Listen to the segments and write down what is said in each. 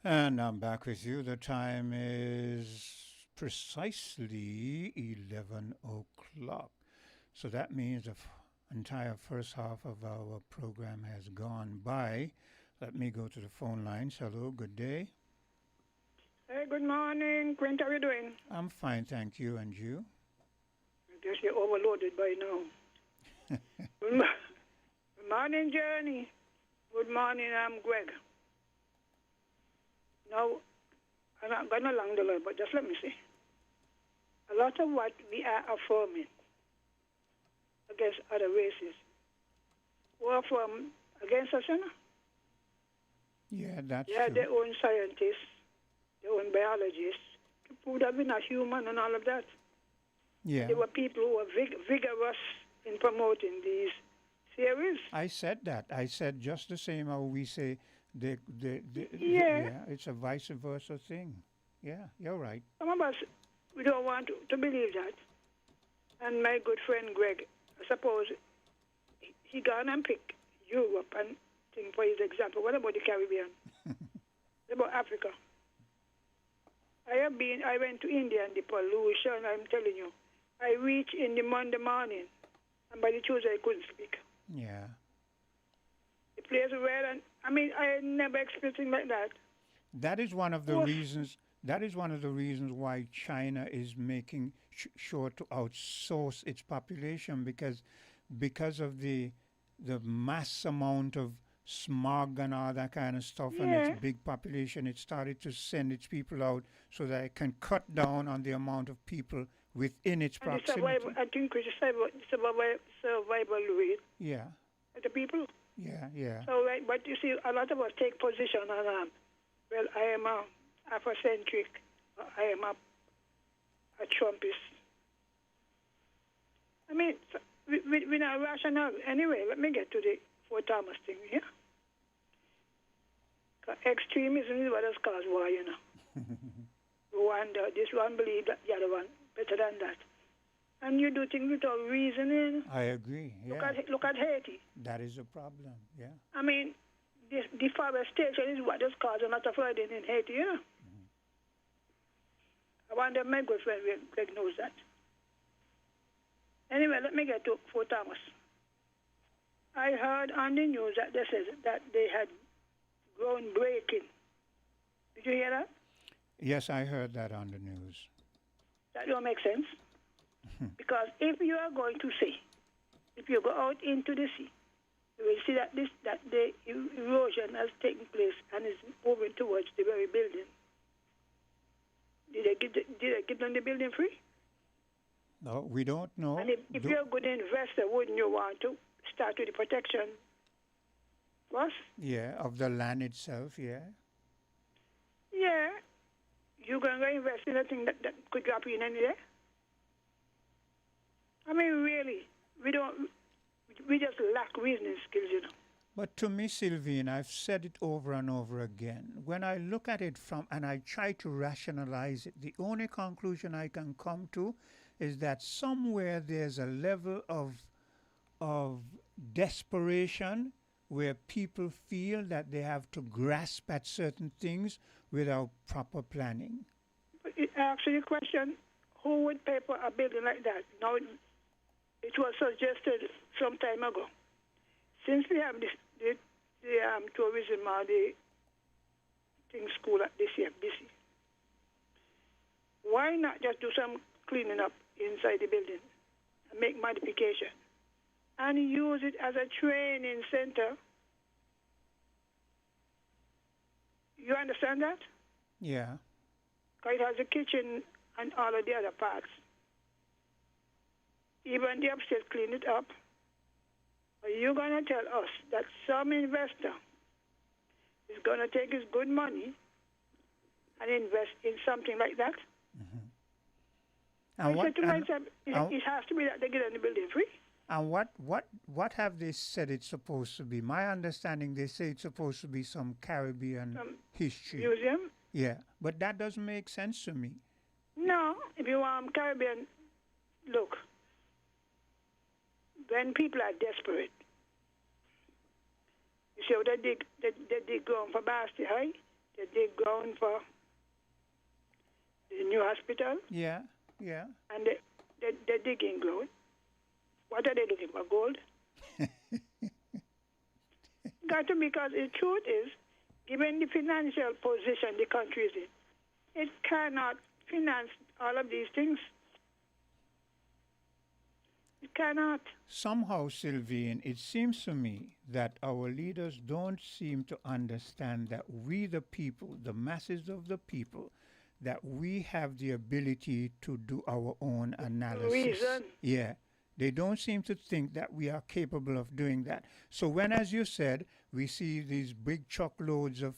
And I'm back with you. The time is precisely 11 o'clock. So that means the entire first half of our program has gone by. Let me go to the phone lines. Hello, good day. Hey, good morning, Quint. How are you doing? I'm fine, thank you. And you? I guess you're overloaded by now. Good morning, Journey. Good morning, I'm Greg. Now, I'm not going along the line, but just let me say. A lot of what we are affirming against other races were from against us, you know? Yeah, that's They had true. their own scientists, their own biologists, to prove that we're not human and all of that. Yeah. There were people who were vigorous in promoting these theories. I said that. I said just the same how we say Yeah, yeah, it's a vice versa thing. Yeah, you're right. some of us, we don't want to believe that. And my good friend Greg, I suppose he gone and pick Europe and thing for his example. What about the Caribbean? What about Africa? I went to India and the pollution, I'm telling you. I reached in the Monday morning, and by the Tuesday I couldn't speak. Yeah. The place where, and I mean, I never experienced things like that. That is one of the Was, reasons. That is one of the reasons why China is making sure to outsource its population because of the mass amount of smog and all that kind of stuff and its yeah, big population. It started to send its people out so that it can cut down on the amount of people within its and the survival, proximity. I think it's survival rate Yeah, of the people. yeah, yeah. So, like, but you see, a lot of us take position on, well, I am a Afrocentric, I am a Trumpist. I mean, we're not rational. Anyway, let me get to the Fort Thomas thing here. 'Cause extremism is what has caused war, you know. Rwanda, this one believe that the other one better than that. And you do things without reasoning. I agree. Yeah, Look at Haiti. that is a problem. Yeah. I mean, this deforestation is what has caused a lot of flooding in Haiti, you know. I wonder if my good friend Greg knows that. Anyway, let me get to Fort Thomas. I heard on the news that they said that they had groundbreaking. Did you hear that? Yes, I heard that on the news. That don't make sense. Because if you are going to see, if you go out into the sea, you will see that the erosion has taken place and is moving towards the very building. Did they give them the building free? No, we don't And know. if you're a good investor, wouldn't you want to start with the protection first? Yeah, of the land itself. Yeah. Yeah, you're going to invest in a thing that could drop in any day. I mean, really, we just lack reasoning skills, you know. But to me, Sylvine, I've said it over and over again. When I look at it from and I try to rationalize it, the only conclusion I can come to is that somewhere there's a level of desperation where people feel that they have to grasp at certain things without proper planning. But it asks you the question, who would pay for a building like that? Now, it was suggested some time ago. Since we have the tourism or the thing school at this year, BC, why not just do some cleaning up inside the building and make modification and use it as a training center? You understand that? Yeah. Because it has a kitchen and all of the other parts. Even the upstairs clean it up. Are you going to tell us that some investor is going to take his good money and invest in something like that? I And said what to myself, it has to be that they get in the building free. and what have they said it's supposed to be? My understanding, they say it's supposed to be some Caribbean history. Museum? Yeah, but that doesn't make sense to me. No, if you want Caribbean, look, when people are desperate, you see how they dig ground for Basti High, they dig ground for the new hospital, Yeah, yeah. and they're digging ground. What are they looking for? Gold? Got to, because the truth is, given the financial position the country is in, it cannot finance all of these things. It cannot. Somehow, Sylvian, it seems to me that our leaders don't seem to understand that we, the people, the masses of the people, that we have the ability to do our own analysis. Reason. Yeah. They don't seem to think that we are capable of doing that. So when, as you said, we see these big truckloads of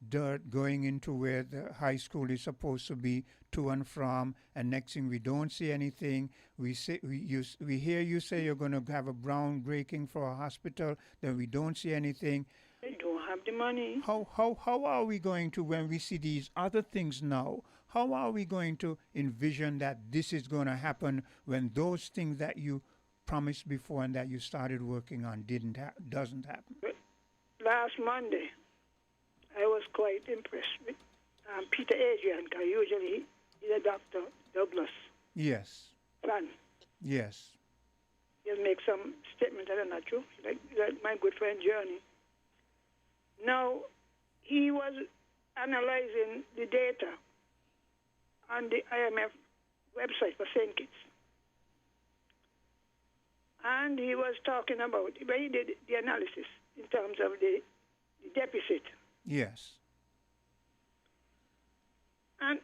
dirt going into where the high school is supposed to be, to and from, and next thing we don't see anything. We hear you say you're going to have a groundbreaking for a hospital, then we don't see anything. They don't have the money. How are we going to, when we see these other things now, how are we going to envision that this is going to happen when those things that you promised before and that you started working on doesn't happen? Last Monday, I was quite impressed with Peter Adrian, because usually he's a doctor, Douglas. Yes. Plan. Yes. He'll make some statements that are not true, like my good friend Journey. Now, he was analyzing the data on the IMF website for St. Kitts. And he was talking about, when he did the analysis in terms of the deficit. Yes. And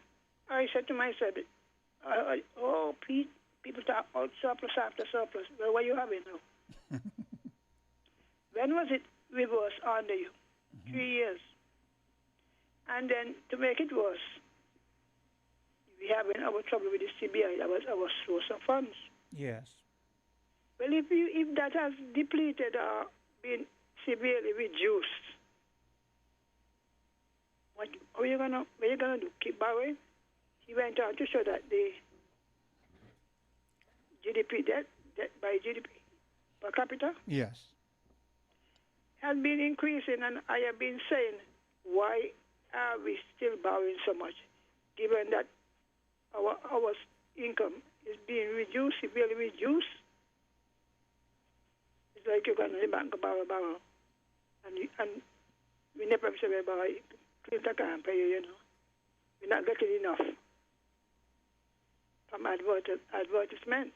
I said to myself, oh, Pete, people talk about surplus after surplus. Well, what are you having now? When was it reversed under you? 3 years. And then to make it worse, we have our trouble with the CBI. That was our source of funds. Yes. Well, if that has depleted or been severely reduced, what are you gonna do? Keep borrowing? He went on to show that the GDP debt by GDP per capita, Yes. has been increasing, and I have been saying, why are we still borrowing so much, given that our income is being reduced, severely reduced? It's like you're going to the bank and borrow, and we never say we borrow. Clinton can't pay you, We're not getting enough from advertisement.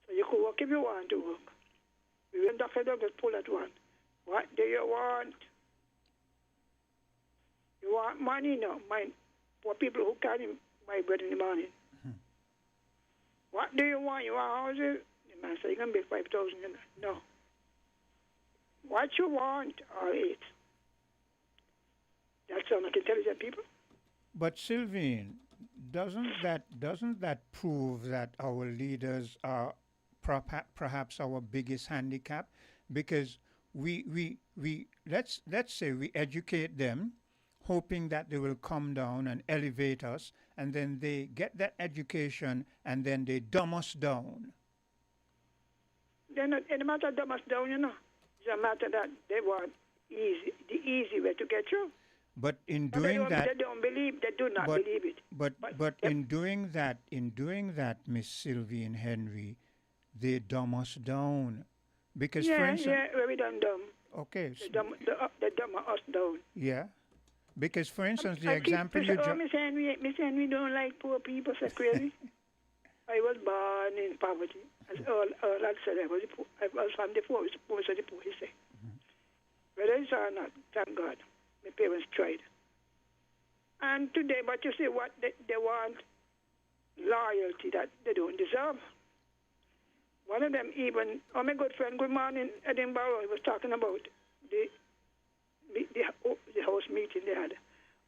So you could work if you want to work. We went Dr. Douglas pull at one. What do you want? You want money? No, mine. For people who can't even buy bread in the morning. What do you want? You want houses? The man said, you can pay 5,000. No. What you want are it. That sounds like intelligent people. But Sylvian, doesn't that prove that our leaders are perhaps our biggest handicap? Because we let's say we educate them, hoping that they will come down and elevate us, and then they get that education and then they dumb us down. They're not, it matter dumb us down, It's a matter that they want the easy way to get through. But in doing that, they don't believe. They do not believe it. But in doing that, Miss Sylvie and Henry, they dumb us down, because for instance, we done dumb. Okay. They dumb us down. Yeah, because for instance, the example you Miss Henry don't like poor people. So crazy. I was born in poverty. As all I said, I was from the poorest of the poor. He said, whether it's or not, thank God. My parents tried. And today, but you see what they want, loyalty that they don't deserve. One of them even, my good friend, good morning, Edinburgh, he was talking about the house meeting they had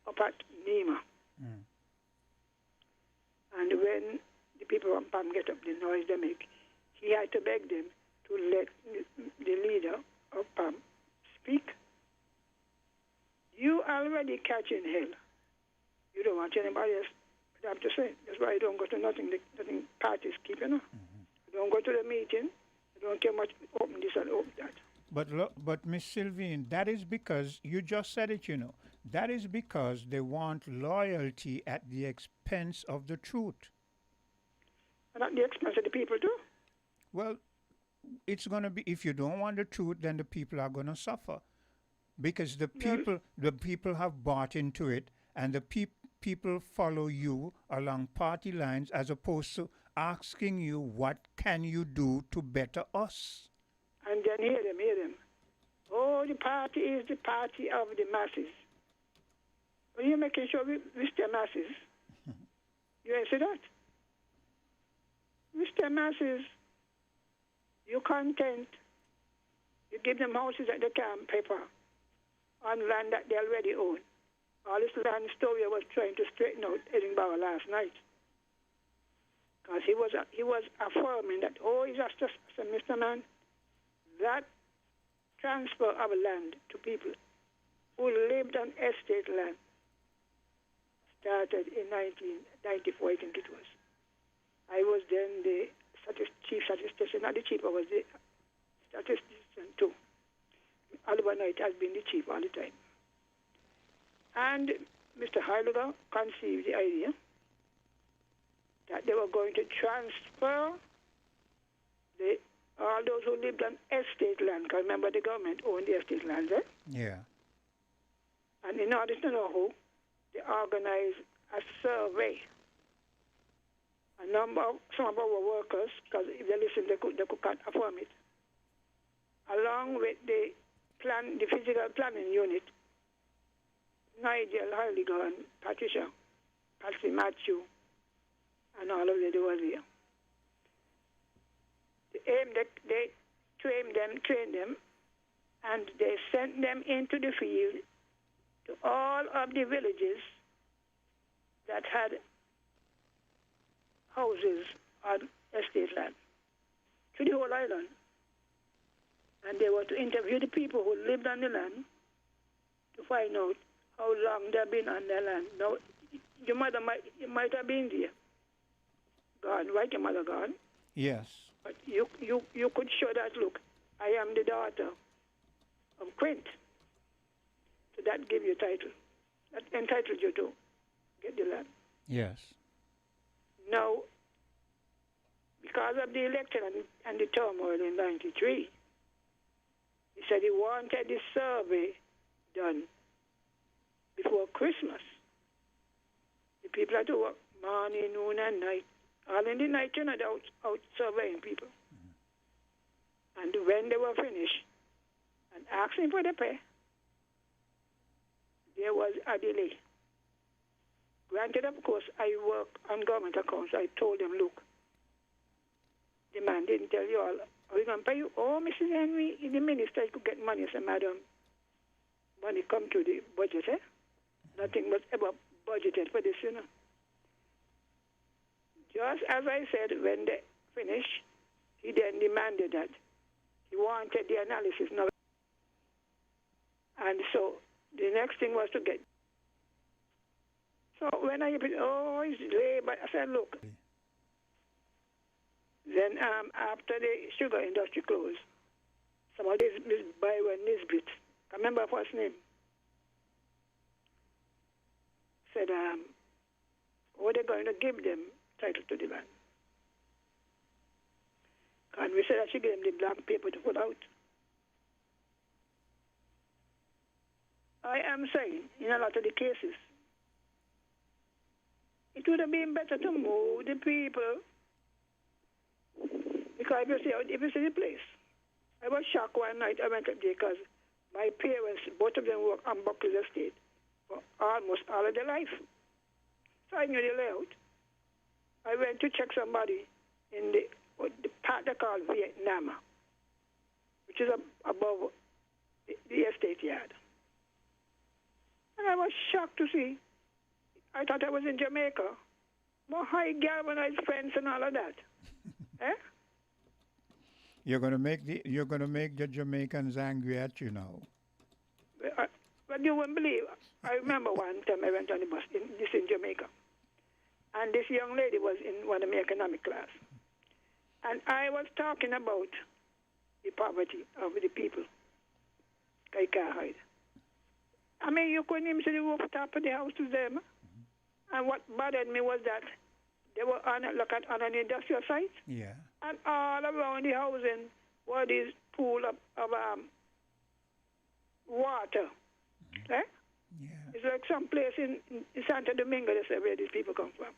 up at Nema. And when the people from PAM get up, the noise they make, he had to beg them to let the leader of PAM speak. You already catching hell. You don't want anybody else. But I have to say, that's why you don't go to nothing parties keep, You don't go to the meeting. You don't care much open this and open that. But Miss Sylvine, that is because you just said it, That is because they want loyalty at the expense of the truth. And at the expense of the people too. Well, it's going to be, if you don't want the truth, then the people are going to suffer because No, the people have bought into it, and the people follow you along party lines as opposed to asking you what can you do to better us. and then hear them. Oh, the party is the party of the masses. When you're making sure we stay masses, you ain't see that. We stay masses. You content. You give them houses that they can pay for on land that they already own. All this land story I was trying to straighten out Edinburgh last night. Because he was affirming that, oh, he's just said, Mr. Man, that transfer of land to people who lived on estate land started in 1994, I think it was. I was then the chief statistician, not the chief, I was the statistician too. Oliver Knight has been the chief all the time. And Mr. Heidegger conceived the idea that they were going to transfer all those who lived on estate land, because remember the government owned the estate land, eh? Yeah. And in order to know who, they organized a survey. Some of our workers, because if they listen, they could affirm it, along with the physical planning unit, Nigel Heidegger and Patricia, Patsy Matthew, and all of them, they were there. They trained them, and they sent them into the field to all of the villages that had houses on estate land, to the whole island. And they were to interview the people who lived on the land to find out how long they've been on their land. Now, your mother might have been there, gone, right? Your mother gone. Yes. But you could show that, look, I am the daughter of Quint. So that gave you a title. That entitled you to get the land. Yes. Now, because of the election and the turmoil in 93, he said he wanted the survey done before Christmas. The people had to work morning, noon, and night. All in the night, you know, out surveying people. Mm-hmm. And when they were finished and asking for the pay, there was a delay. Granted, of course, I work on government accounts. I told them, look, the man didn't tell you all, are we going to pay you? Oh, Mrs. Henry, the minister could get money. I said, madam, money come to the budget, eh? Nothing was ever budgeted for this, you know. Just as I said, when they finished, he then demanded that. He wanted the analysis now. And so the next thing was to get. So when I put, oh, it's delayed, but I said, look. Then after the sugar industry closed, some of these Miss Byron Nisbet, I remember her first name, said, what are they going to give them title to the land? And we said that she gave them the blank paper to fill out. I am saying, in a lot of the cases, it would have been better to move the people, because if you see the place, I was shocked one night. I went up there because my parents, both of them worked on Buckley's estate for almost all of their life. So I knew the layout. I went to check somebody in the part they call Vietnam, which is above the estate yard. And I was shocked to see. I thought I was in Jamaica. More high galvanized fence and all of that. Eh? You're gonna make the Jamaicans angry at you now. But you wouldn't believe. I remember one time I went on the bus in Jamaica, and this young lady was in one of my economic class, and I was talking about the poverty of the people. I can't hide. I mean, you couldn't even see the roof top of the house to them. And what bothered me was that they were on an industrial site. Yeah. And all around the housing were these pool of water. Eh? Yeah. It's like some place in Santo Domingo, they say, where these people come from.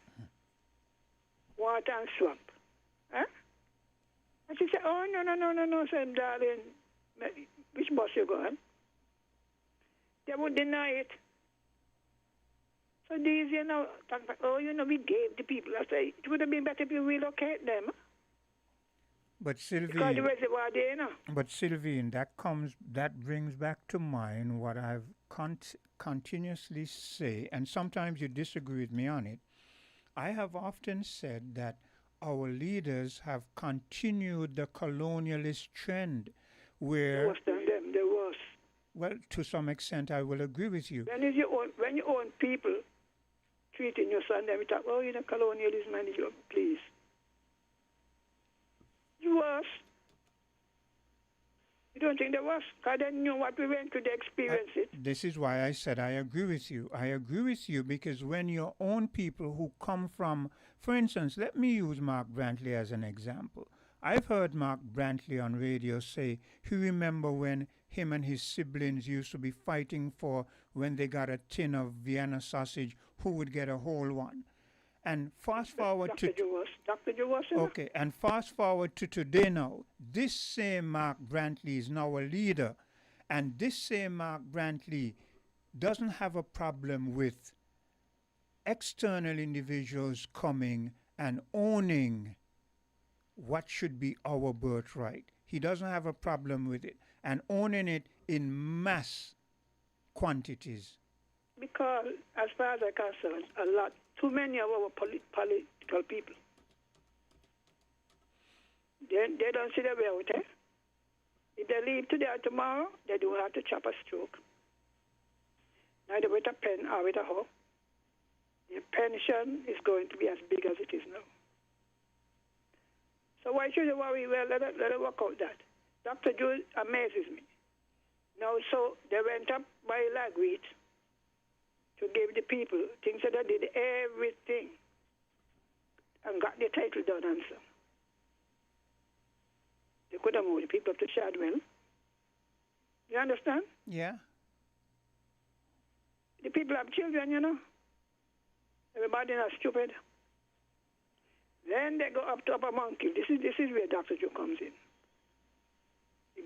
Water and swamp. Eh? And she said, oh, no, said, darling, which bus you going? They would deny it. So these, talk about, we gave the people. I say, it would have been better if you relocate them. But Sylvie, because the reservoir there, But Sylvine, that brings back to mind what I've continuously say, and sometimes you disagree with me on it. I have often said that our leaders have continued the colonialist trend, where worse than them, the worst. well, to some extent, I will agree with you. When you own people treating your son, then we talk, colonialism, and please. You worse. You don't think they was? Because they knew what we went through, they experienced it. This is why I said I agree with you. I agree with you because when your own people who come from, for instance, let me use Mark Brantley as an example. I've heard Mark Brantley on radio say he remember when him and his siblings used to be fighting for when they got a tin of Vienna sausage, who would get a whole one. And fast forward Dr. Jawaz, okay, and fast forward to today now. This same Mark Brantley is now a leader, and this same Mark Brantley doesn't have a problem with external individuals coming and owning what should be our birthright. He doesn't have a problem with it and owning it in mass quantities. Because as far as I'm concerned, too many of our political people, they don't see the way out, eh? If they leave today or tomorrow, they do have to chop a stroke. Neither with a pen or with a hoe. The pension is going to be as big as it is now. So why should you worry? Well, let it work out that. Dr. Jules amazes me. Now, so they went up by Lagweed to give the people things that they did everything and got the title done and so. They could have moved the people up to Chadwell. You understand? Yeah. The people have children, Everybody is stupid. Then they go up to Upper Monkey. This is where Dr. Joe comes in.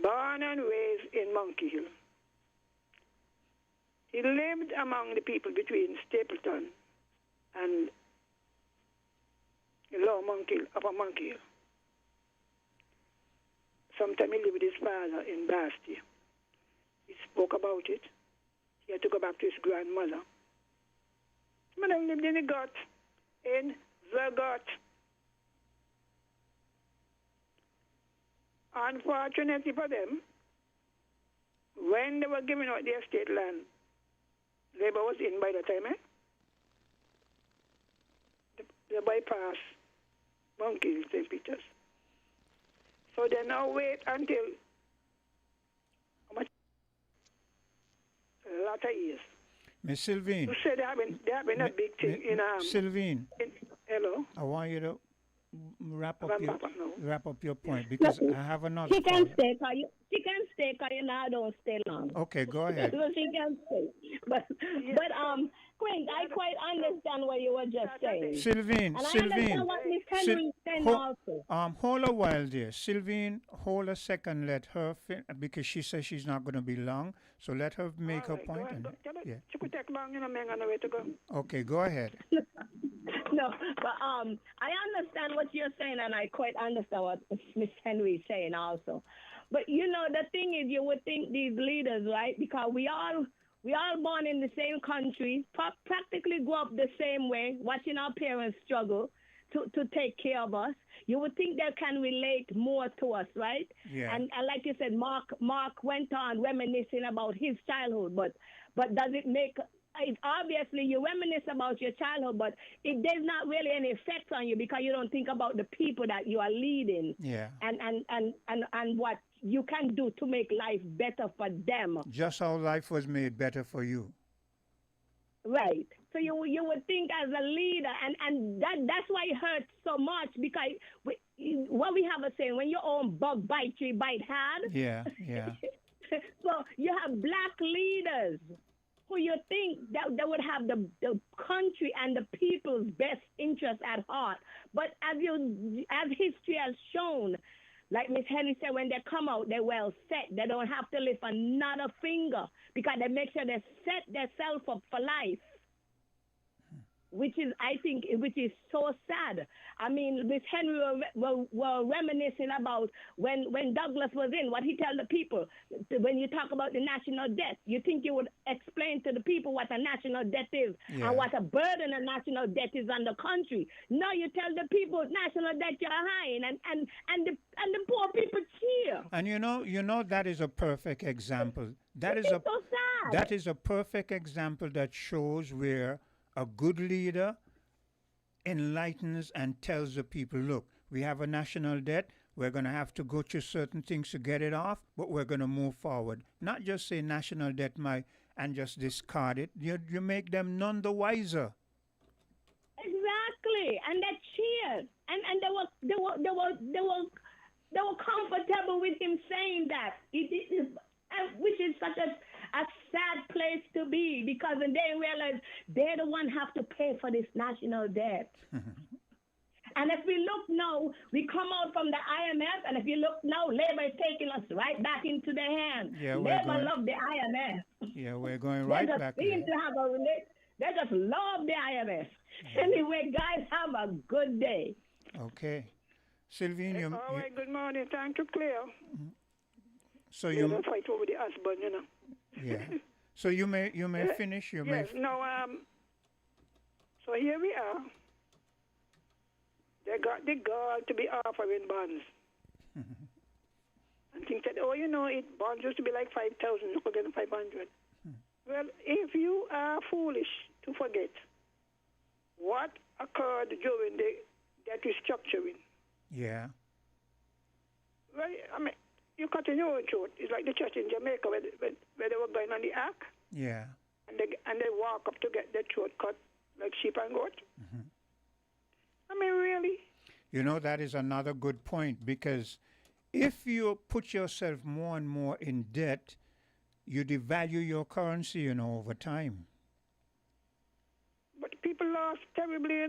Born and raised in Monkey Hill. He lived among the people between Stapleton and Lower Monkey Hill, Upper Monkey Hill. Sometime he lived with his father in Basti. He spoke about it. He had to go back to his grandmother. His mother lived in the gut, in the gut. Unfortunately for them, when they were giving out their estate land, Labour was in by the time, They bypass Monkey Hill, St. Peter's. So they now wait until a lot of years. Miss Sylvine. You said they have been a big thing in Sylvine. Hello. I want you to wrap up your Yes. point because I have another. She can stay, cause you now don't stay long. Okay, go ahead. So she can stay. But Quinn, I quite understand what you were just saying. Sylvine, and I understand what Miss Henry is saying also. Hold a while there. Sylvine, hold a second. Let her because she says she's not going to be long. So let her make her point. Yeah. She could take long, man, way to go. Okay, go ahead. No, but I understand what you're saying, and I quite understand what Miss Henry is saying also. But the thing is, you would think these leaders, right? Because we all born in the same country, practically grew up the same way, watching our parents struggle to take care of us. You would think they can relate more to us, right? Yeah. And like you said, Mark went on reminiscing about his childhood, but does it make? Obviously, you reminisce about your childhood, but it does not really any effect on you because you don't think about the people that you are leading. Yeah. And what you can do to make life better for them. Just how life was made better for you. Right. So you would think as a leader, and that's why it hurts so much because what we have a saying, when your own bug bites you, bite hard. Yeah, yeah. So you have black leaders who you think that would have the country and the people's best interest at heart. But as history has shown, like Miss Henry said, when they come out, they're well set. They don't have to lift another finger because they make sure they set themselves up for life. Which is so sad. I mean, Miss Henry were reminiscing about when Douglas was in, what he tell the people. When you talk about the national debt, you think you would explain to the people what a national debt is and what a burden a national debt is on the country. No, you tell the people national debt you're high, and the poor people cheer. And you know that is a perfect example. That is so sad. That is a perfect example that shows where a good leader enlightens and tells the people, look, we have a national debt. We're going to have to go through certain things to get it off, but we're going to move forward. Not just say national debt and just discard it. You make them none the wiser. Exactly. And they cheered. And they were comfortable with him saying that. Which is such a sad place to be, because then they realize they're the one have to pay for this national debt. And if we look now, we come out from the IMF, and if you look now, Labor is taking us right back into their hands. Yeah, Labor love the IMF. Yeah, we're going right back there. They just love the IMF. Yeah. Anyway, guys, have a good day. Okay. Sylvine, all right, good morning. Thank you, Claire. So you don't fight over the husband, you know. Yeah. So you may finish. Yes. No. So here we are. They got the girl to be offering bonds. And think that, bonds used to be like 5,000, you could get 500. Well, if you are foolish to forget what occurred during the debt restructuring. Yeah. Well, I mean, you cut in your own throat. It's like the church in Jamaica where they were going on the ark. Yeah. And they walk up to get their throat cut like sheep and goat. Mm-hmm. I mean, really? You know, that is another good point, because if you put yourself more and more in debt, you devalue your currency, over time. But people lost terribly,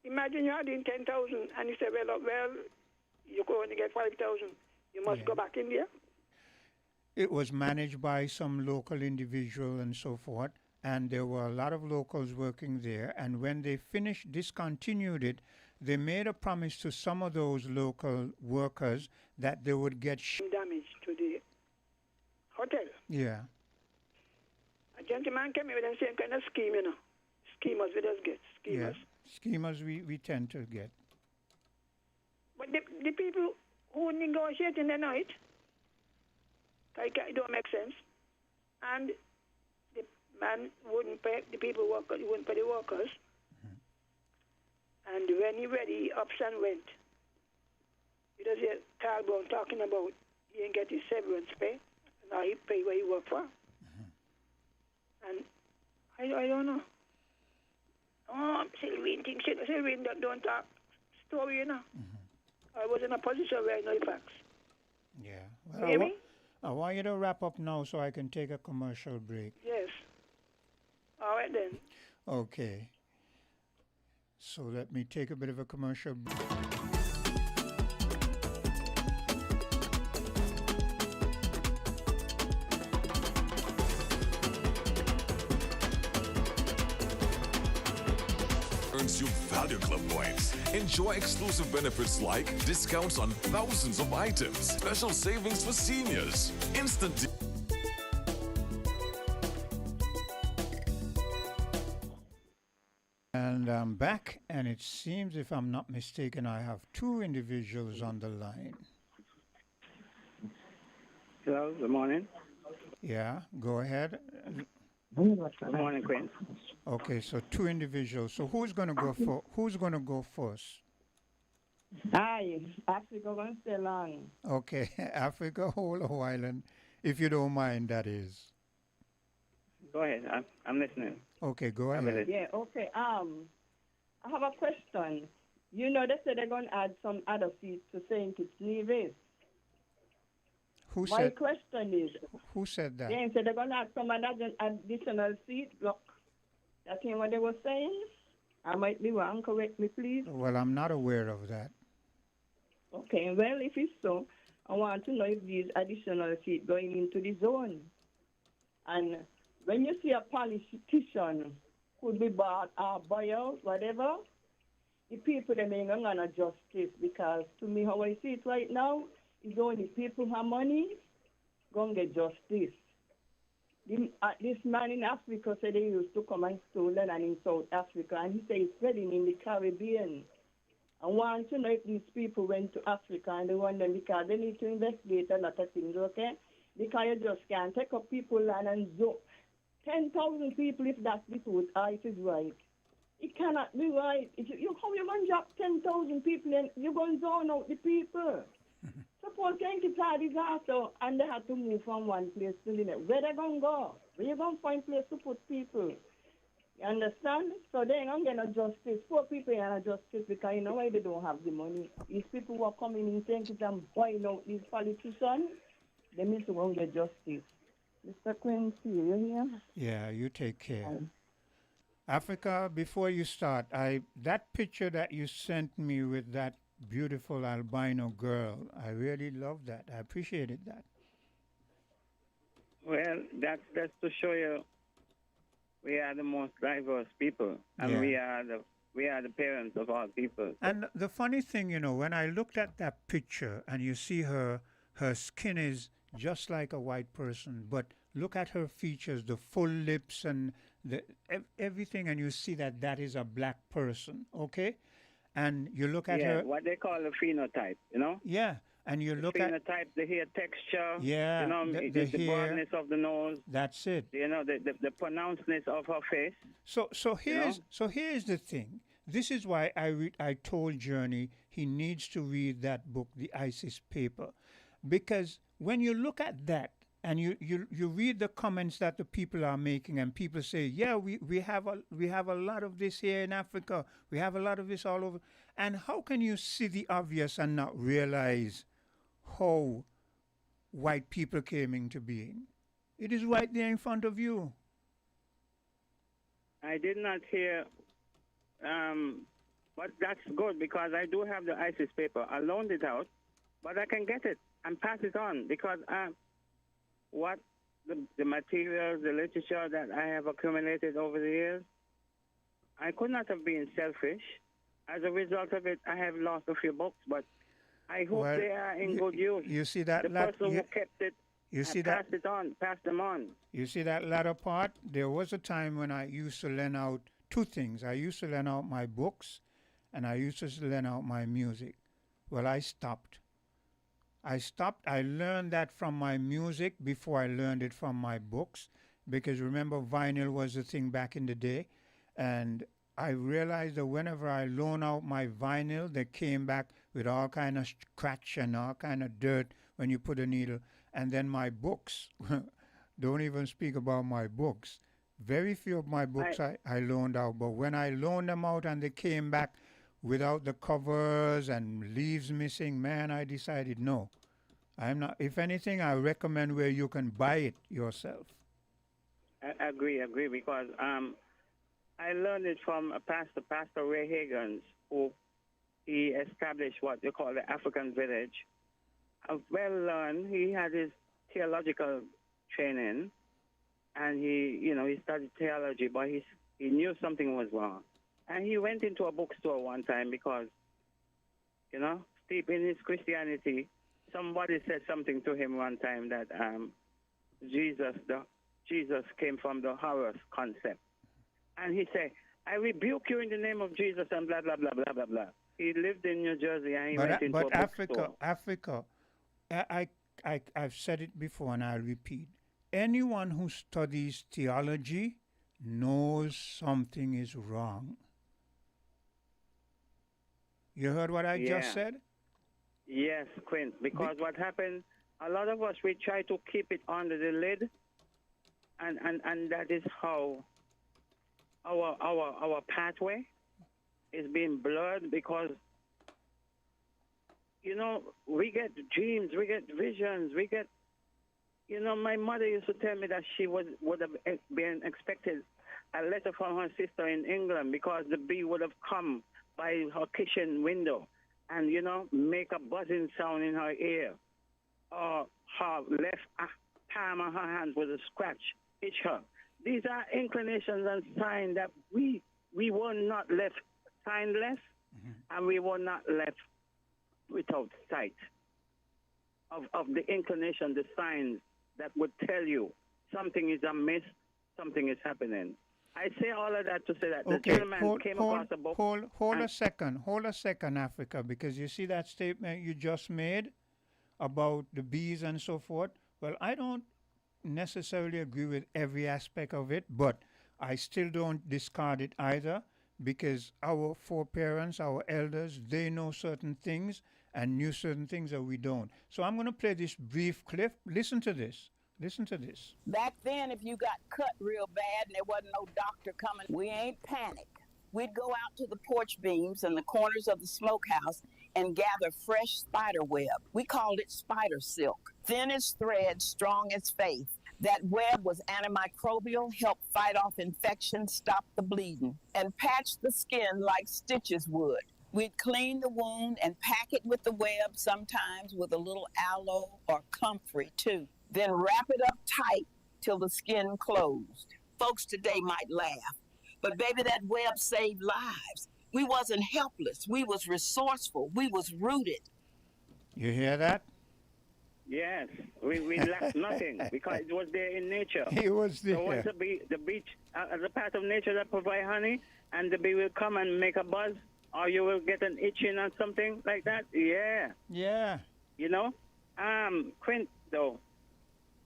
Imagine you had in 10,000 and you say, well, you could only get 5,000. You must go back in there. It was managed by some local individual and so forth, and there were a lot of locals working there. And when they discontinued it, they made a promise to some of those local workers that they would get damage to the hotel. Yeah. A gentleman came in with the same kind of scheme, Schemers we just get. Schemers. Yeah. Schemers we tend to get. But the people who negotiate in the night, it don't make sense. And the man wouldn't pay the he wouldn't pay the workers. Mm-hmm. And when he ups and went, you just hear Carl Brown talking about he didn't get his severance pay. Now he pay where he worked for. Mm-hmm. And I don't know. Oh, Sylvine don't talk story, Mm-hmm. I was in a position where I know the facts. Yeah. Well, I want you to wrap up now so I can take a commercial break. Yes. All right, then. Okay. So let me take a bit of a commercial break. You value club points. Enjoy exclusive benefits like discounts on thousands of items, special savings for seniors, instant. And I'm back, and it seems, if I'm not mistaken, I have two individuals on the line. Hello, good morning. Yeah, go ahead. Good morning, Queen. Okay, so two individuals. So who's going to go first? Aye, Africa gonna stay long. Okay, Africa, whole of island, if you don't mind, that is. Go ahead. I'm listening. Okay, go I will ahead. listen. Yeah, okay. I have a question. You know, they said they're gonna add some other seats to Saint Kitts Nevis. Who My said question is, who said that? they said they're gonna add some additional seats. Look, that's what they were saying. I might be wrong. Correct me, please. Well, I'm not aware of that. Okay. Well, if it's so, I want to know if these additional seats going into the zone. And when you see a politician could be bought or buy out, whatever, the people them ain't gonna justice because to me how I see it right now is only people who have money gonna get justice. This man in Africa said he used to come and stolen and in South Africa and he said he's spreading in the Caribbean. I want to know if these people went to Africa and they want them because they need to investigate a lot of things, okay? Because you just can't take up people land and 10,000 people if that's the truth, it is right. It cannot be right. If you how you going to drop 10,000 people and you're going to zone out the people. Suppose 20 parties also and they have to move from one place to the next. Where they going to go? Where you going to find place to put people? You understand? So they ain't going to get no justice. Poor people ain't no justice because you know why they don't have the money. These people who are coming in thinking and buying out these politicians, they need to go get justice. Mr. Quincy, you here? Yeah, you take care. Africa, before you start, I that picture that you sent me with that beautiful albino girl, I really love that. I appreciated that. Well, that's to show you we are the most diverse people, and Yeah. we are the parents of all people. And the funny thing, when I looked at that picture and you see her skin is just like a white person, but look at her features, the full lips and everything, and you see that that is a black person, okay? And you look at Yeah, her, what they call a phenotype, yeah, and you The look at, phenotype, the hair texture, yeah, the the hair, broadness of the nose, that's it. the pronouncedness of her face. So You know? here's the thing. This is why I told Journey he needs to read that book, The ISIS Paper, because when you look at that and you read the comments that the people are making and people say, yeah, we have a lot of this here in Africa, we have a lot of this all over, and how can you see the obvious and not realize how white people came into being? It is right there in front of you. I did not hear, but that's good because I do have the ISIS paper. I loaned it out, but I can get it and pass it on because what the materials, the literature that I have accumulated over the years, I could not have been selfish. As a result of it, I have lost a few books, but I hope Well, they are in good use. You see that The person who kept it, you see passed it on, passed them on. You see that latter part? There was a time when I used to lend out two things. I used to lend out my books and I used to lend out my music. Well, I stopped. I learned that from my music before I learned it from my books because remember vinyl was the thing back in the day. And I realized that whenever I loan out my vinyl, they came back with all kind of scratch and all kind of dirt when you put a needle. And then my books, don't even speak about my books. Very few of my books I loaned out, but when I loaned them out and they came back without the covers and leaves missing, man, I decided no. I'm not. If anything, I recommend where you can buy it yourself. I agree, because I learned it from a Pastor Ray Higgins, who he established what they call the African village. Well learned. He had his theological training, and he studied theology, but he knew something was wrong, and he went into a bookstore one time because, steep in his Christianity, somebody said something to him one time that Jesus came from the Horus concept. And he said, I rebuke you in the name of Jesus and blah, blah, blah, blah, blah, blah. He lived in New Jersey and he went into a bookstore. Africa, I've said it before and I'll repeat. Anyone who studies theology knows something is wrong. You heard what I just Yeah. said? Yes, Quint. Because what happened, a lot of us, we try to keep it under the lid, and that is how our pathway is being blurred because, we get dreams, we get visions, we get, my mother used to tell me that she would have been expected a letter from her sister in England because the bee would have come by her kitchen window and, make a buzzing sound in her ear. Or her left palm of her hand with a scratch, itch her. These are inclinations and signs that we were not left signless, and we were not left without sight of the inclination, the signs that would tell you something is amiss, something is happening. I say all of that to say that the Okay, gentleman came across a book. hold a second, Africa, because you see that statement you just made about the bees and so forth. Well, I don't necessarily agree with every aspect of it, but I still don't discard it either because our foreparents, our elders, they know certain things and knew certain things that we don't. So I'm going to play this brief clip. Listen to this. Listen to this. Back then, if you got cut real bad and there wasn't no doctor coming, we ain't panic. We'd go out to the porch beams and the corners of the smokehouse and gather fresh spider web. We called it spider silk. Thin as thread, strong as faith. That web was antimicrobial, helped fight off infection, stop the bleeding, and patch the skin like stitches would. We'd clean the wound and pack it with the web, sometimes with a little aloe or comfrey too. Then wrap it up tight till the skin closed. Folks today might laugh, but baby, that web saved lives. We wasn't helpless. We was resourceful. We was rooted. You hear that? Yes, we lacked nothing because it was there in nature. He was there. So what's the beach as a part of nature that provide honey, and the bee will come and make a buzz, or you will get an itching or something like that. Yeah. Yeah. Quint, though,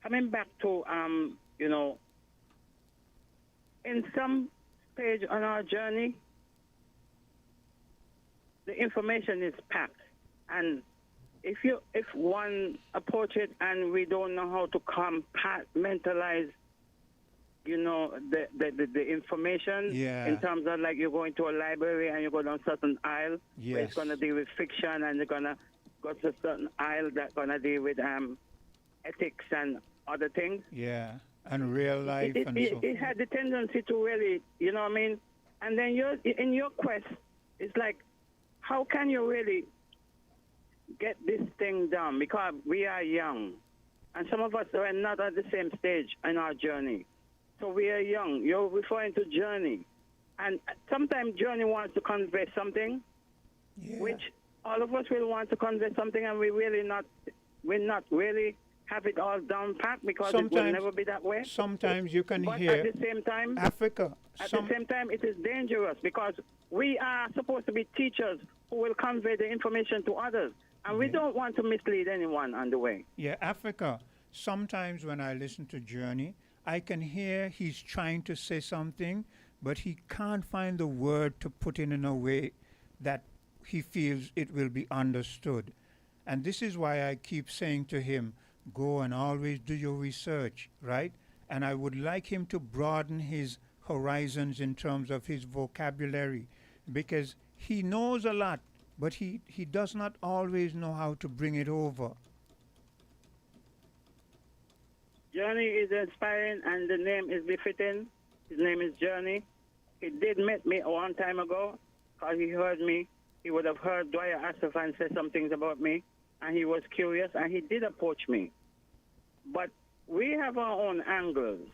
coming back to in some stage on our journey, the information is packed, and if one approach it and we don't know how to compartmentalize, the information in terms of like you're going to a library and you go down a certain aisle where it's going to deal with fiction, and you're going to go to a certain aisle that's going to deal with ethics and other things. Yeah, and real life and so forth. It had the tendency to really, and then in your quest, it's like, how can you really get this thing done? Because we are young, and some of us are not at the same stage in our journey. So we are young. You're referring to journey, and sometimes journey wants to convey something, which all of us will want to convey something, and we're not really have it all down packed because it will never be that way. Sometimes you can but hear at the same time, Africa. At the same time, it is dangerous because we are supposed to be teachers who will convey the information to others, and we don't want to mislead anyone on the way. Yeah, Africa. Sometimes when I listen to Journey, I can hear he's trying to say something, but he can't find the word to put in a way that he feels it will be understood. And this is why I keep saying to him, go and always do your research, right? And I would like him to broaden his horizons in terms of his vocabulary, because he knows a lot, but he does not always know how to bring it over. Journey is inspiring, and the name is befitting. His name is Journey. He did meet me a long time ago because he heard me. He would have heard Dwyer Asafan say some things about me, and he was curious, and he did approach me. But we have our own angles.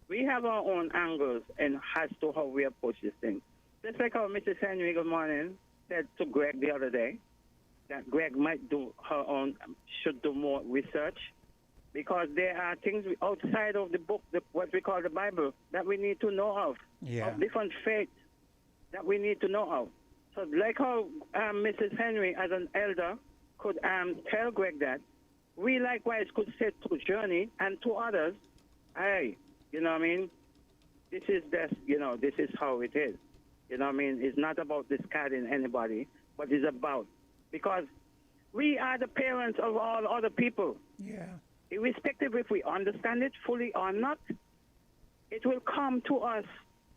We have our own angles and as to how we approach this thing. Just like how Mrs. Henry, good morning, said to Greg the other day, that Greg might do her own, should do more research, because there are things outside of the book, what we call the Bible, that we need to know of different faiths that we need to know of. So like how Mrs. Henry, as an elder, could tell Greg that, we likewise could say to Journey and to others, hey, you know what I mean? This is this is how it is. You know what I mean? It's not about discarding anybody, but it's about, because we are the parents of all other people. Yeah. Irrespective if we understand it fully or not, it will come to us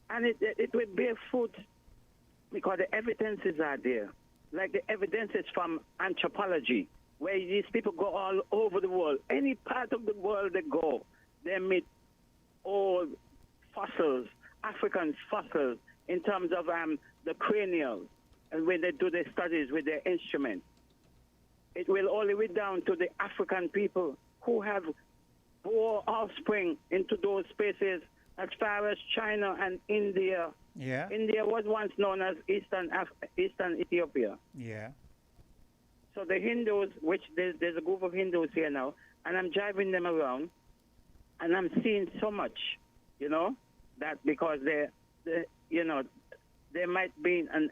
and it will bear fruit because the evidences are there. Like the evidences from anthropology, where these people go all over the world. Any part of the world they go, they meet old fossils, African fossils, in terms of the cranial, and when they do their studies with their instruments. It will all the way down to the African people who have bore offspring into those spaces as far as China and India. Yeah. India was once known as Eastern Ethiopia. Yeah. So the Hindus, which there's a group of Hindus here now, and I'm driving them around, and I'm seeing so much, you know, that because they you know, there might be an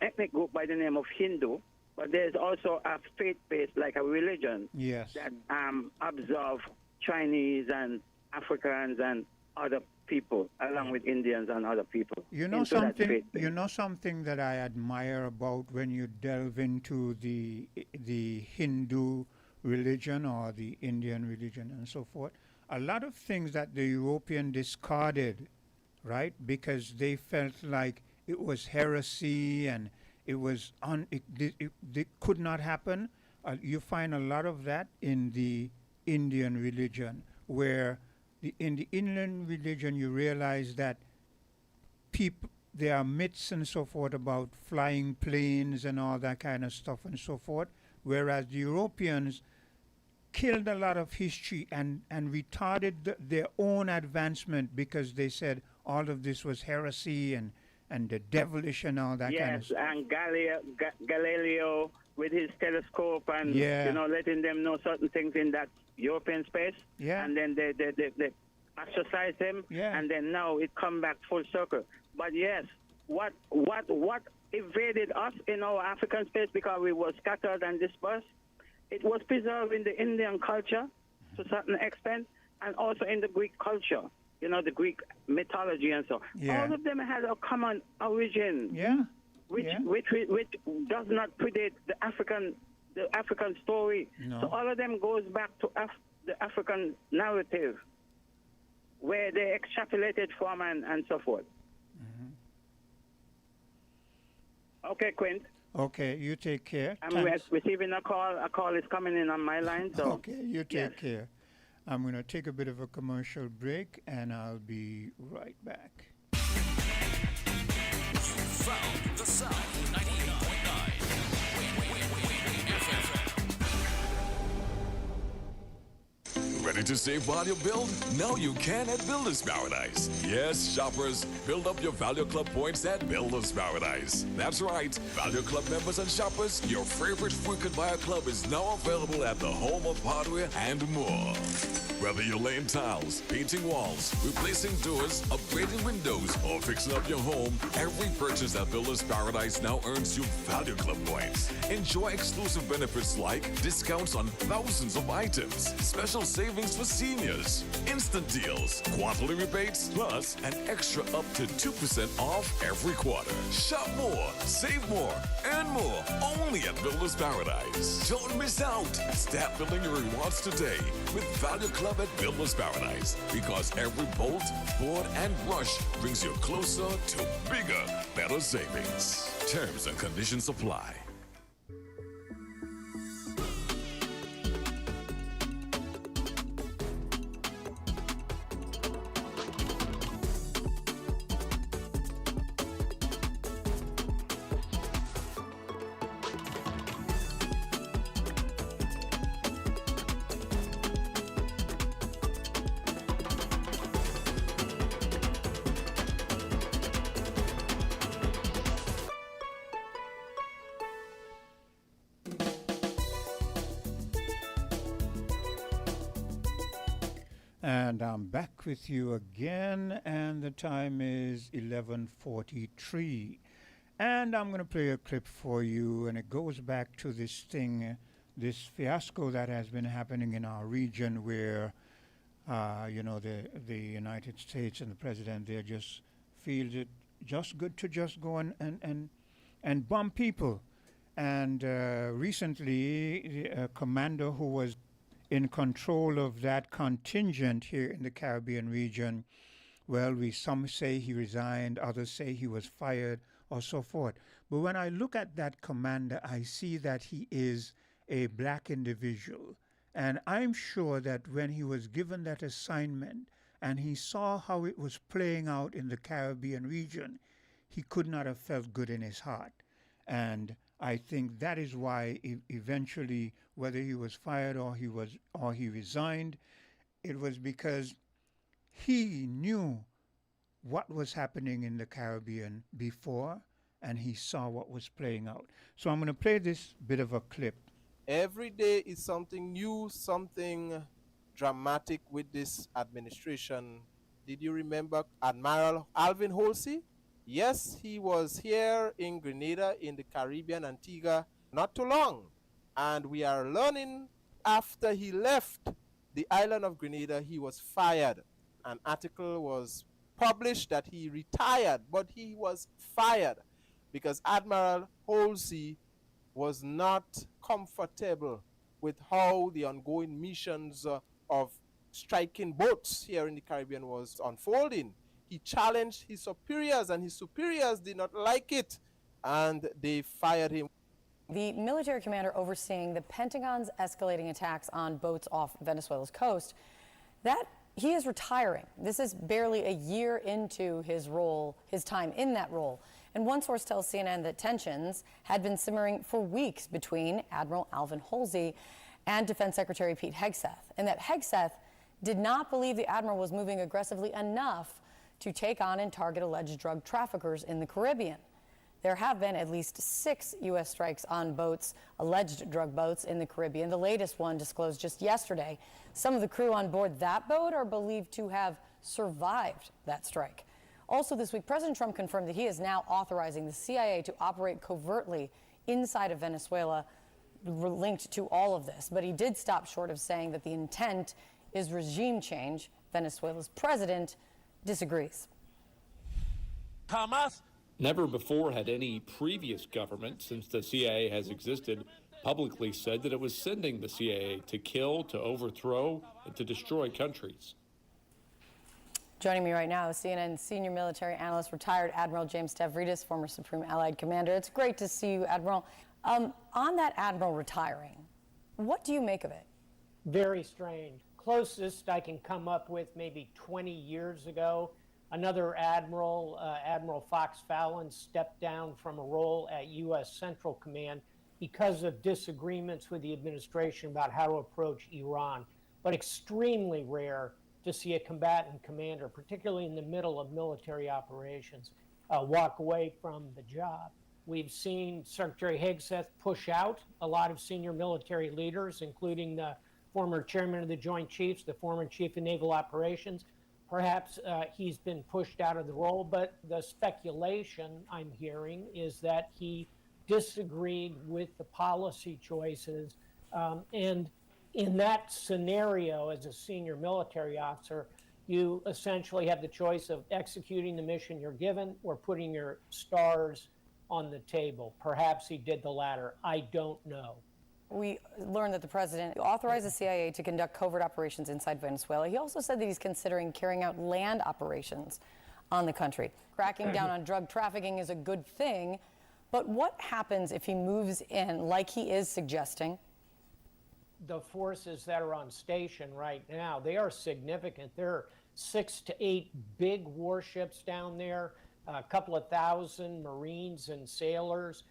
ethnic group by the name of Hindu, but there's also a faith-based, like a religion, Yes. that observe Chinese and Africans and other people, along with Indians and other people. You know into that something. faith-based. You know something that I admire about when you delve into the Hindu religion or the Indian religion and so forth. A lot of things that the European discarded, right, because they felt like it was heresy and it was it could not happen. You find a lot of that in the Indian religion, where in the Indian religion you realize that people, there are myths and so forth about flying planes and all that kind of stuff and so forth, whereas the Europeans killed a lot of history and retarded their own advancement because they said all of this was heresy and the devilish and all that kind of stuff. Yes, and Galileo with his telescope and, Yeah. you know, letting them know certain things in that European space. Yeah. And then they ostracized him. Yeah. And then now it come back full circle. But yes, what invaded us in our African space because we were scattered and dispersed, it was preserved in the Indian culture to a certain extent, and also in the Greek culture, you know, the Greek mythology and so on. Yeah. All of them had a common origin, Yeah. which Yeah. which does not predate the African story. No. So all of them goes back to the African narrative, where they extrapolated from and so forth. Okay, Quint. Okay, you take care. I'm Thanks. receiving a call. A call is coming in on my line. So Okay, you take yes. care. I'm going to take a bit of a commercial break and I'll be right back. Found the sound 98.9 FM. Ready to save while you build? Now you can at Builder's Paradise. Yes, shoppers, build up your Value Club points at Builder's Paradise. That's right, Value Club members and shoppers, your favorite frequent buyer club is now available at the home of hardware and more. Whether you're laying tiles, painting walls, replacing doors, upgrading windows, or fixing up your home, every purchase at Builder's Paradise now earns you Value Club points. Enjoy exclusive benefits like discounts on thousands of items, special savings for seniors, instant deals, quarterly rebates, plus an extra up to 2% off every quarter. Shop more, save more, and more only at Builder's Paradise. Don't miss out. Start building your rewards today with Value Club at Builder's Paradise, because every bolt, board, and brush brings you closer to bigger, better savings. Terms and conditions apply. And I'm back with you again, and the time is 11:43. And I'm going to play a clip for you, and it goes back to this thing, this fiasco that has been happening in our region where, you know, the United States and the president, they're just feels it just good to just go and bomb people. And recently, a commander who was in control of that contingent here in the Caribbean region, well, some say he resigned, others say he was fired, or so forth. But when I look at that commander, I see that he is a black individual. And I'm sure that when he was given that assignment and he saw how it was playing out in the Caribbean region, he could not have felt good in his heart. And I think that is why eventually, whether he was fired or he resigned, it was because he knew what was happening in the Caribbean before, and he saw what was playing out. So I'm going to play this bit of a clip. Every day is something new, something dramatic with this administration. Did you remember Admiral Alvin Halsey? Yes, he was here in Grenada, in the Caribbean, Antigua, not too long. And we are learning after he left the island of Grenada, he was fired. An article was published that he retired, but he was fired because Admiral Halsey was not comfortable with how the ongoing missions of striking boats here in the Caribbean was unfolding. He challenged his superiors, and his superiors did not like it, and they fired him. The military commander overseeing the Pentagon's escalating attacks on boats off Venezuela's coast, that he is retiring. This is barely a year into his role, his time in that role. And one source tells CNN that tensions had been simmering for weeks between Admiral Alvin Halsey and Defense Secretary Pete Hegseth, and that Hegseth did not believe the admiral was moving aggressively enough to take on and target alleged drug traffickers in the Caribbean. There have been at least 6 U.S. strikes on boats, alleged drug boats in the Caribbean. The latest one disclosed just yesterday. Some of the crew on board that boat are believed to have survived that strike. Also this week, President Trump confirmed that he is now authorizing the CIA to operate covertly inside of Venezuela, linked to all of this. But he did stop short of saying that the intent is regime change. Venezuela's president disagrees. Hamas. Never before had any previous government, since the CIA has existed, publicly said that it was sending the CIA to kill, to overthrow, and to destroy countries. Joining me right now is CNN senior military analyst, retired Admiral James Stavridis, former Supreme Allied Commander. It's great to see you, Admiral. On that admiral retiring, what do you make of it? Very strange. Closest I can come up with maybe 20 years ago, another admiral, Admiral Fox Fallon, stepped down from a role at U.S. Central Command because of disagreements with the administration about how to approach Iran. But extremely rare to see a combatant commander, particularly in the middle of military operations, walk away from the job. We've seen Secretary Hegseth push out a lot of senior military leaders, including the former chairman of the Joint Chiefs, the former chief of naval operations. Perhaps he's been pushed out of the role, but the speculation I'm hearing is that he disagreed with the policy choices. And in that scenario, as a senior military officer, you essentially have the choice of executing the mission you're given or putting your stars on the table. Perhaps he did the latter. I don't know. We learned that the president authorized the CIA to conduct covert operations inside Venezuela. He also said that he's considering carrying out land operations on the country. Cracking down on drug trafficking is a good thing, but what happens if he moves in, like he is suggesting? The forces that are on station right now, they are significant. There are 6 to 8 big warships down there, a couple of thousand Marines and sailors,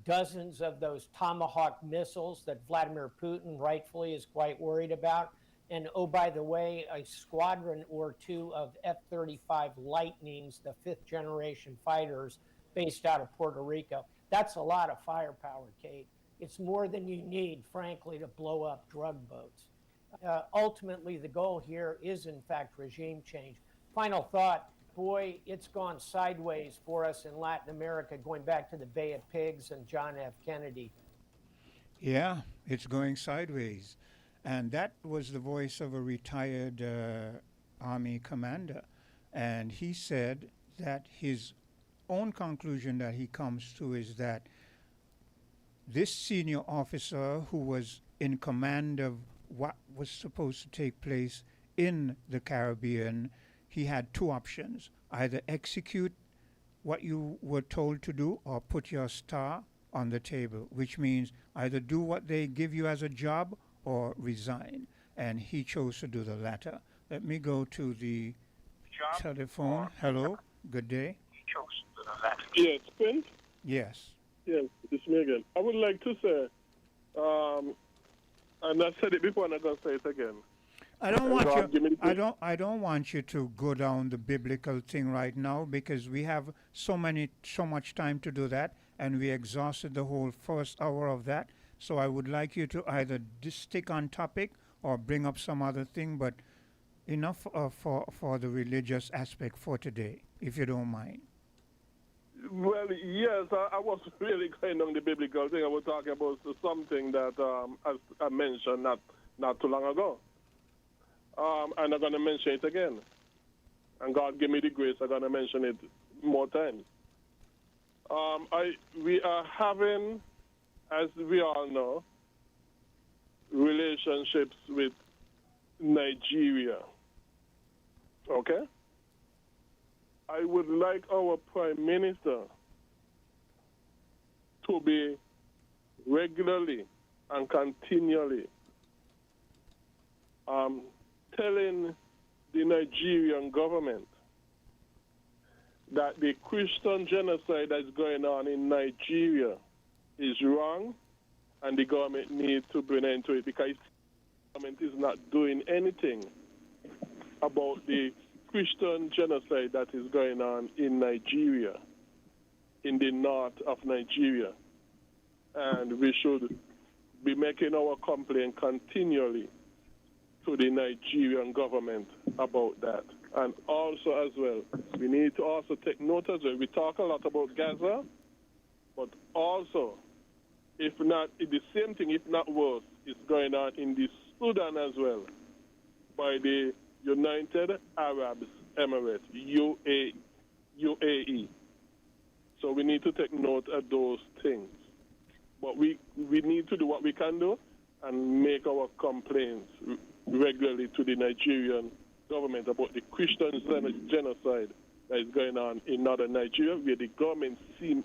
dozens of those Tomahawk missiles that Vladimir Putin rightfully is quite worried about. And oh, by the way, a squadron or 2 of F-35 Lightnings, the 5th generation fighters based out of Puerto Rico. That's a lot of firepower, Kate. It's more than you need, frankly, to blow up drug boats. Ultimately, the goal here is, in fact, regime change. Final thought, boy, it's gone sideways for us in Latin America, going back to the Bay of Pigs and John F. Kennedy. Yeah, it's going sideways. And that was the voice of a retired Army commander. And he said that his own conclusion that he comes to is that this senior officer who was in command of what was supposed to take place in the Caribbean, he had two options: either execute what you were told to do or put your star on the table, which means either do what they give you as a job or resign. And he chose to do the latter. Let me go to the telephone. Hello, good day. Yes, Prince? Yes. Yes, it's me again. I would like to say, and I said it before and I'm going to say it again. I don't want you to go down the biblical thing right now because we have so much time to do that, and we exhausted the whole first hour of that. So I would like you to either stick on topic or bring up some other thing, but enough for the religious aspect for today, if you don't mind. Well, yes, I was really going on the biblical thing. I was talking about something that as I mentioned not too long ago. And I'm going to mention it again. And God give me the grace, I'm going to mention it more times. We are having, as we all know, relationships with Nigeria. Okay? I would like our Prime Minister to be regularly and continually telling the Nigerian government that the Christian genocide that's going on in Nigeria is wrong and the government needs to bring an end to it because the government is not doing anything about the Christian genocide that is going on in Nigeria, in the north of Nigeria. And we should be making our complaint continually to the Nigerian government about that. And also as well, we need to also take note as well. We talk a lot about Gaza, but also, if not, the same thing, if not worse, is going on in the Sudan as well by the United Arab Emirates, UAE. So we need to take note of those things. But we need to do what we can do and make our complaints regularly to the Nigerian government about the Christian genocide that is going on in northern Nigeria, where the government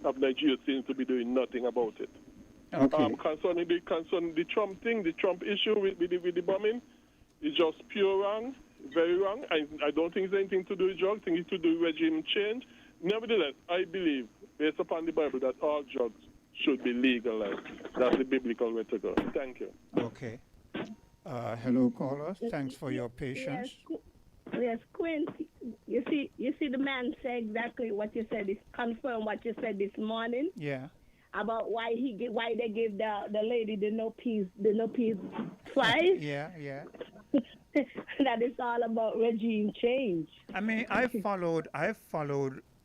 of Nigeria seems to be doing nothing about it. Okay. Concerning the Trump thing, the Trump issue with the bombing, is just pure wrong, very wrong. I don't think it's anything to do with drugs. I think it's to do with regime change. Nevertheless, I believe, based upon the Bible, that all drugs should be legalized. That's the biblical way to go. Thank you. Okay. Hello, caller. Thanks for your patience. Yes, Quinn. You see, the man said exactly what you said. It's confirmed what you said this morning. Yeah. About why they gave the lady the no peace prize. Yeah. That is all about regime change. I mean, I've followed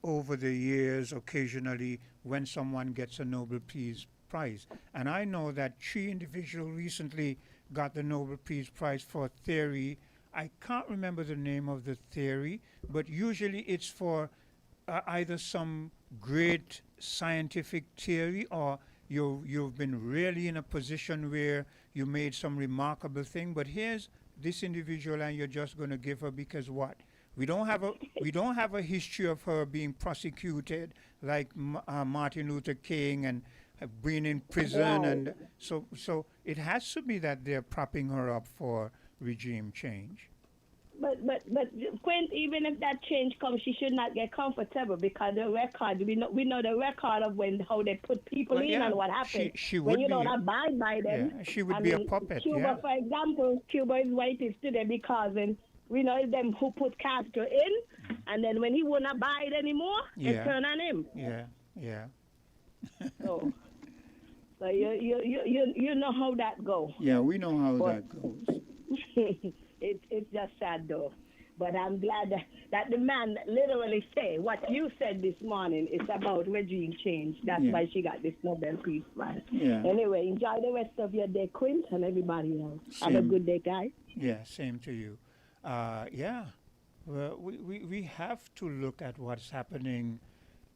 over the years occasionally when someone gets a Nobel Peace Prize, and I know that 3 individuals recently got the Nobel Peace Prize for theory. I can't remember the name of the theory, but usually it's for either some great scientific theory or you've been really in a position where you made some remarkable thing. But here's this individual, and you're just going to give her because what? We don't have a history of her being prosecuted like Martin Luther King and being in prison, and so it has to be that they're propping her up for regime change. But Quint, even if that change comes, she should not get comfortable because the record we know the record of how they put people in and what happens she when would you be don't abide by them. Yeah, she would be a puppet. Cuba, for example, Cuba is what it is today because we know it's them who put Castro in, and then when he wouldn't abide anymore, they turn on him. Yeah. So you know how that goes. Yeah, we know how that goes. It's just sad though, but I'm glad that the man literally say what you said this morning is about regime change. That's why she got this Nobel Peace Prize. Yeah. Anyway, enjoy the rest of your day, Quint, and everybody else. Have a good day, guys. Yeah, same to you. Yeah, Well, we have to look at what's happening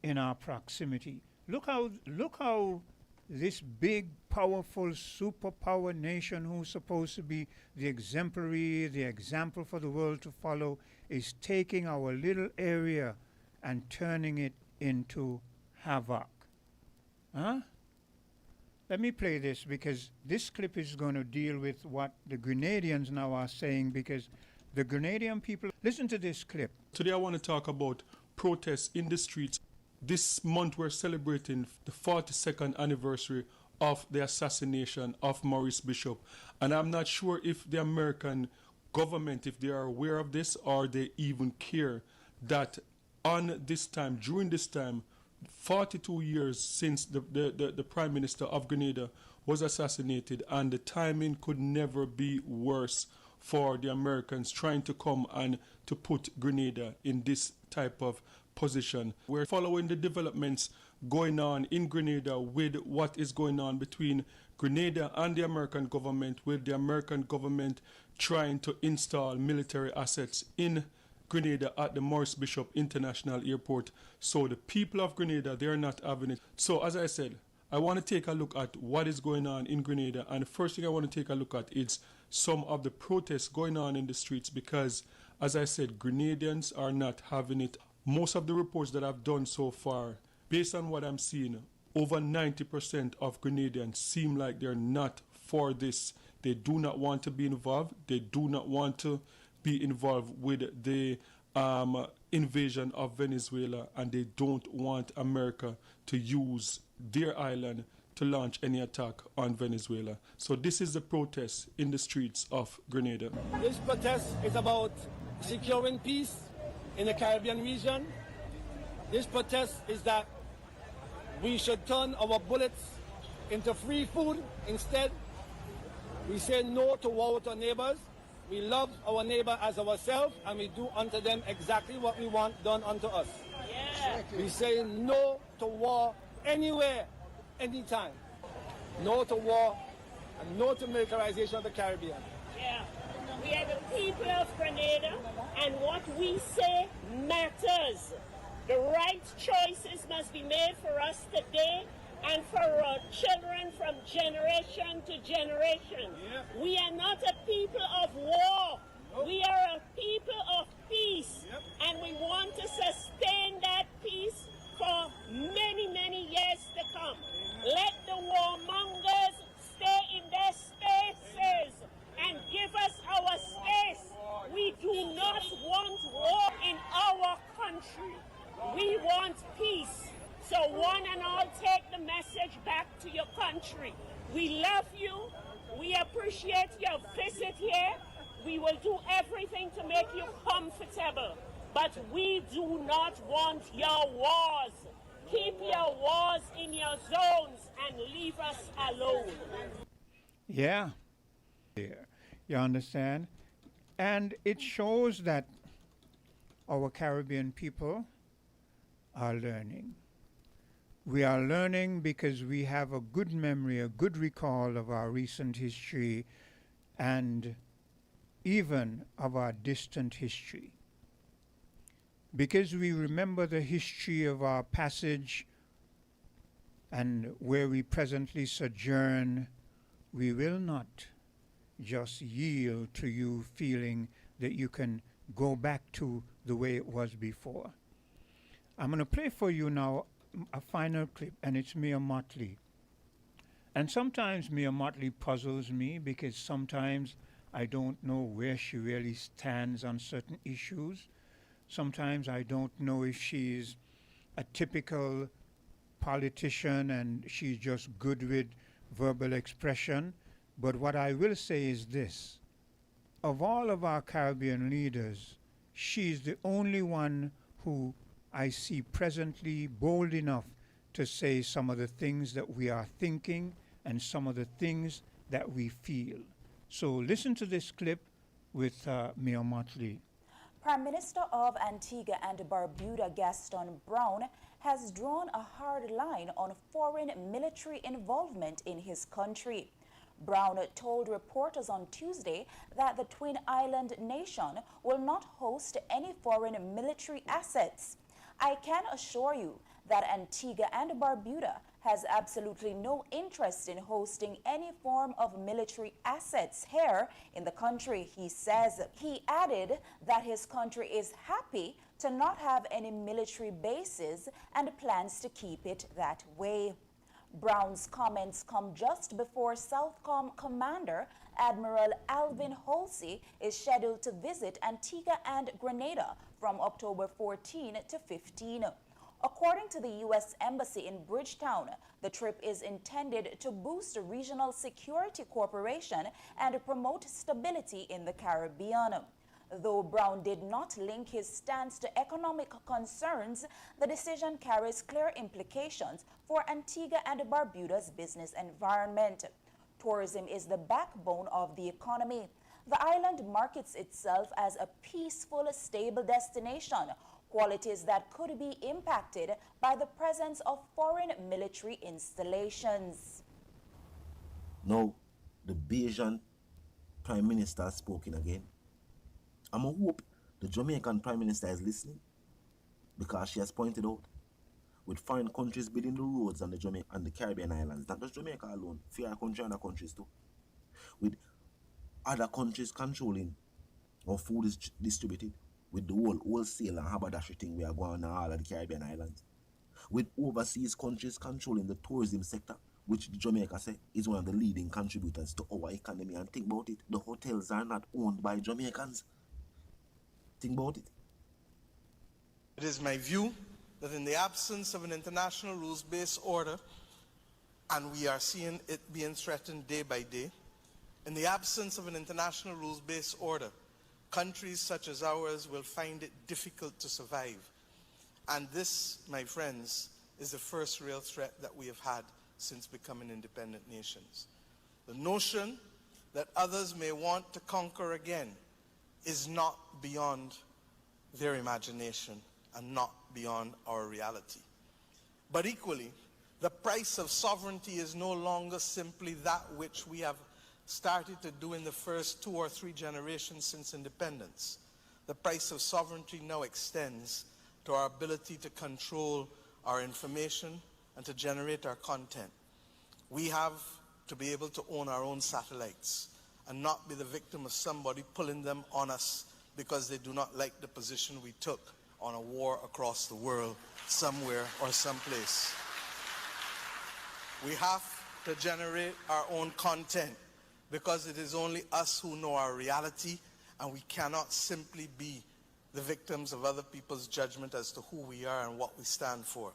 in our proximity. Look how this big, powerful superpower nation who's supposed to be the exemplary, the example for the world to follow, is taking our little area and turning it into havoc. Huh? Let me play this because this clip is going to deal with what the Grenadians now are saying, because the Grenadian people, listen to this clip. Today I want to talk about protests in the streets. This month we're celebrating the 42nd anniversary of the assassination of Maurice Bishop. And I'm not sure if the American government, if they are aware of this or they even care that on this time, during this time, 42 years since the Prime Minister of Grenada was assassinated, and the timing could never be worse for the Americans trying to come and to put Grenada in this type of position. We're following the developments going on in Grenada with what is going on between Grenada and the American government, with the American government trying to install military assets in Grenada at the Maurice Bishop International Airport. So the people of Grenada, they're not having it. So as I said, I want to take a look at what is going on in Grenada. And the first thing I want to take a look at is some of the protests going on in the streets, because as I said, Grenadians are not having it. Most of the reports that I've done so far, based on what I'm seeing, over 90% of Grenadians seem like they're not for this. They do not want to be involved. They do not want to be involved with the invasion of Venezuela, and they don't want America to use their island to launch any attack on Venezuela. So this is the protest in the streets of Grenada. This protest is about securing peace in the Caribbean region. This protest is that we should turn our bullets into free food instead. We say no to war with our neighbors. We love our neighbor as ourselves, and we do unto them exactly what we want done unto us. Yeah. We say no to war anywhere, anytime. No to war and no to militarization of the Caribbean. Yeah. We are the people of Grenada, and what we say matters. The right choices must be made for us today and for our children from generation to generation. Yeah. We are not a people of war. Nope. We are a people of peace. Yep. And we want to sustain that peace for many, many years to come. Let the warmongers stay in their spaces and give us our space. We do not want war in our country. We want peace. So one and all, take the message back to your country. We love you. We appreciate your visit here. We will do everything to make you comfortable. But we do not want your wars. Keep your wars in your zones and leave us alone. Yeah. You understand? And it shows that our Caribbean people are learning. We are learning because we have a good memory, a good recall of our recent history and even of our distant history. Because we remember the history of our passage and where we presently sojourn, we will not just yield to you feeling that you can go back to the way it was before. I'm going to play for you now a final clip, and it's Mia Motley. And sometimes Mia Motley puzzles me because sometimes I don't know where she really stands on certain issues. Sometimes I don't know if she's a typical politician and she's just good with verbal expression. But what I will say is this. Of all of our Caribbean leaders, she's the only one who I see presently bold enough to say some of the things that we are thinking and some of the things that we feel. So listen to this clip with Mia Motley. Prime Minister of Antigua and Barbuda Gaston Brown has drawn a hard line on foreign military involvement in his country. Brown told reporters on Tuesday that the Twin Island nation will not host any foreign military assets. I can assure you that Antigua and Barbuda has absolutely no interest in hosting any form of military assets here in the country, he says. He added that his country is happy to not have any military bases and plans to keep it that way. Brown's comments come just before Southcom Commander Admiral Alvin Halsey is scheduled to visit Antigua and Grenada from October 14 to 15. According to the U.S. Embassy in Bridgetown, the trip is intended to boost regional security cooperation and promote stability in the Caribbean. Though Brown did not link his stance to economic concerns, the decision carries clear implications for Antigua and Barbuda's business environment. Tourism is the backbone of the economy. The island markets itself as a peaceful, stable destination, qualities that could be impacted by the presence of foreign military installations. Now, the Bajan Prime Minister has spoken again. I'm a hope the Jamaican Prime Minister is listening, because she has pointed out, with foreign countries building the roads on the Jamaica and the Caribbean islands, not just Jamaica alone, few other countries and other countries too, with other countries controlling how food is distributed, with the whole wholesale and haberdashery thing we are going on all of the Caribbean islands, with overseas countries controlling the tourism sector, which Jamaica say is one of the leading contributors to our economy. And think about it, the hotels are not owned by Jamaicans. Think about it. It is my view that in the absence of an international rules-based order, and we are seeing it being threatened day by day, in the absence of an international rules-based order, countries such as ours will find it difficult to survive. And this, my friends, is the first real threat that we have had since becoming independent nations. The notion that others may want to conquer again is not beyond their imagination and not beyond our reality. But equally, the price of sovereignty is no longer simply that which we have started to do in the first 2 or 3 generations since independence. The price of sovereignty now extends to our ability to control our information and to generate our content. We have to be able to own our own satellites and not be the victim of somebody pulling them on us because they do not like the position we took on a war across the world somewhere or someplace. We have to generate our own content because it is only us who know our reality, and we cannot simply be the victims of other people's judgment as to who we are and what we stand for.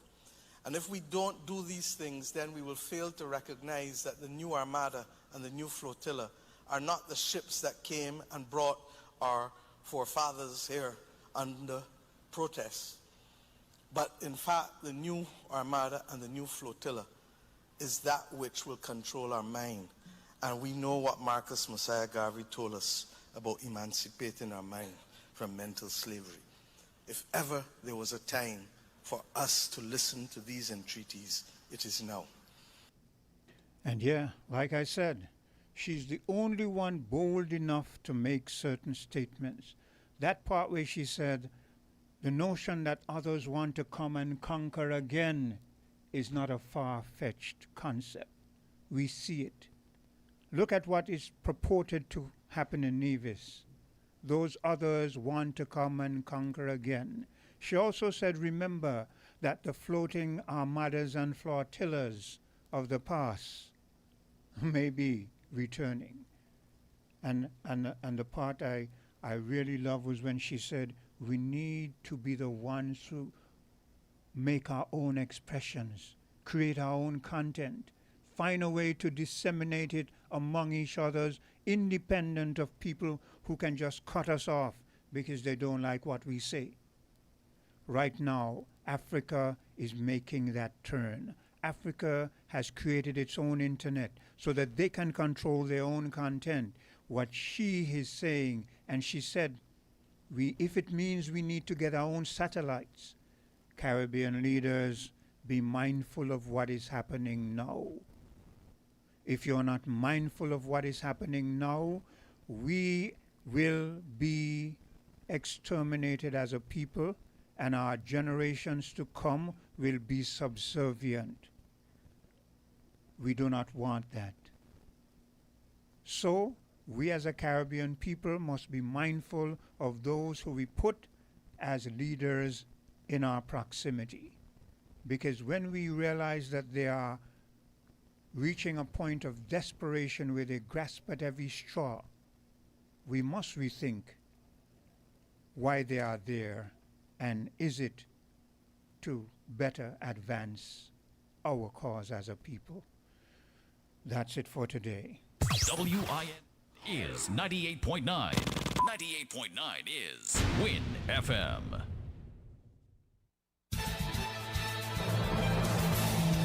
And if we don't do these things, then we will fail to recognize that the new Armada and the new flotilla are not the ships that came and brought our forefathers here under protest. But in fact, the new Armada and the new flotilla is that which will control our mind. And we know what Marcus Messiah Garvey told us about emancipating our mind from mental slavery. If ever there was a time for us to listen to these entreaties, it is now. And yeah, like I said, she's the only one bold enough to make certain statements. That part where she said, the notion that others want to come and conquer again is not a far-fetched concept. We see it. Look at what is purported to happen in Nevis. Those others want to come and conquer again. She also said, remember that the floating armadas and flotillas of the past may be returning. And the part I really love was when she said, we need to be the ones who make our own expressions, create our own content, find a way to disseminate it among each others, independent of people who can just cut us off because they don't like what we say. Right now, Africa is making that turn. Africa has created its own internet so that they can control their own content. What she is saying, and she said, if it means we need to get our own satellites, Caribbean leaders, be mindful of what is happening now. if you're not mindful of what is happening now, we will be exterminated as a people, and our generations to come will be subservient. We do not want that. So, we as a Caribbean people must be mindful of those who we put as leaders in our proximity. Because when we realize that they are reaching a point of desperation where they grasp at every straw, we must rethink why they are there, and is it to better advance our cause as a people. That's it for today. WIN is 98.9. 98.9 is Win FM.